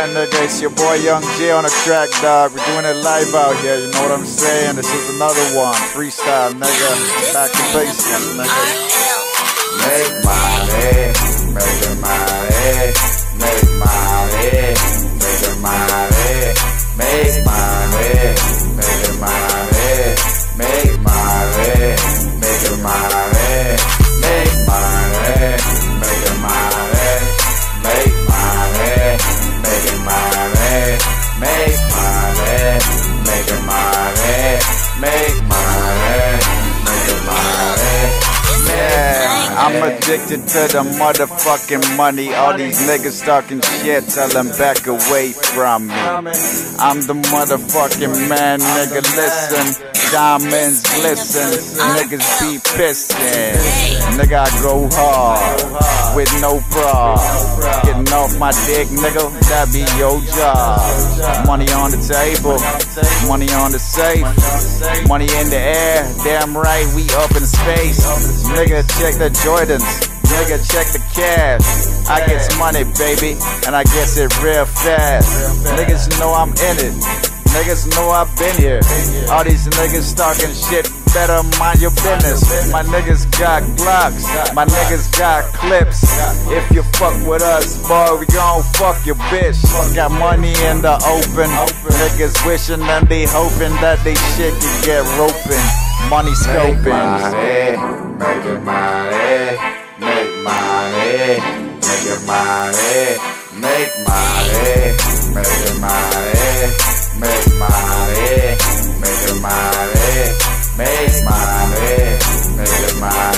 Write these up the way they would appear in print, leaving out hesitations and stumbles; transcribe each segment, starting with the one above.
Yeah, nigga, it's your boy Young J on the track, dog. We're doing it live out here, you know what I'm saying? This is another one, freestyle, nigga. Back to basics, nigga. Make money, make it money, make money, make it money, make money, make it money, make money, make it money, make money, make it money, make money, make it money, make money, make it money, make money, make it money. Yeah, I'm addicted to the motherfucking money. All these niggas talking shit, tell them back away from me. I'm the motherfucking man, nigga, listen. Diamonds glisten, niggas be pissing. Nigga, I go hard, with no problem. Getting off my dick, nigga, that be your job. Money on the table, money on the safe, money in the air, damn right, we up in space. Nigga, check the Jordans, nigga, check the cash. I get money, baby, and I guess it real fast. Niggas know I'm in it, niggas know I've been here. All these niggas talking shit, better mind your business. My niggas got Glocks, my niggas got clips. If you fuck with us, boy, we gon' fuck your bitch. Got money in the open, niggas wishing and they hoping that they shit can get roping. Money scoping. Make it money, make money, make it money, make money, make it money, make money, make it money, make money, make it money,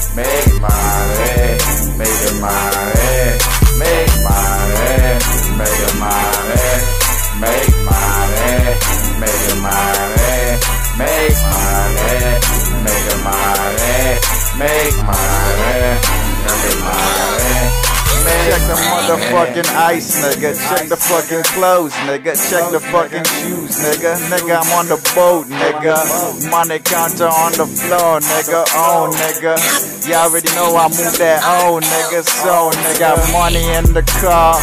make money, make it money, make money, make it money, make money, make it money, make money, make it money, make money, make it money. Check the motherfucking ice, nigga. Check the fucking clothes, nigga. Check the fucking shoes, nigga. Nigga, I'm on the boat, nigga. Money counter on the floor, nigga. Oh, nigga. Y'all already know I move that old, nigga. So, nigga, money in the car,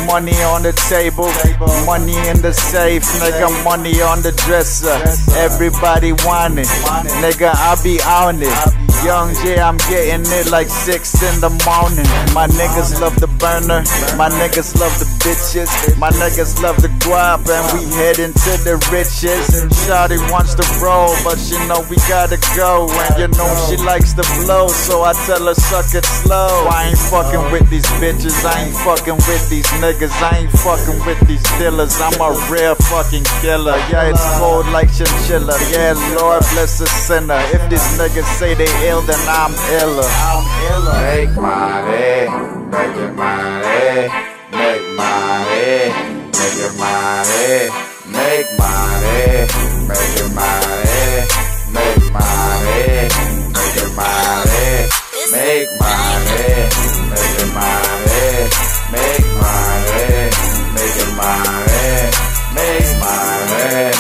money on the table, money in the safe, nigga. Money on the dresser. Everybody want it, nigga. I be on it. Young J, I'm getting it like 6 in the morning. My niggas love the burner, my niggas love the bitches, my niggas love the guap, and we heading to the riches. Shawty wants to roll, but she know we gotta go, and you know she likes to blow, so I tell her suck it slow. I ain't fucking with these bitches, I ain't fucking with these niggas, I ain't fucking with these dealers. I'm a real fucking killer. Yeah, it's cold like chinchilla. Yeah, Lord bless a sinner. If these niggas say they ill, then I'm iller. Make money, make it money, make money, make it money, make money, make it money, make money, make it money, make money, make it money, make money, make it money, make money.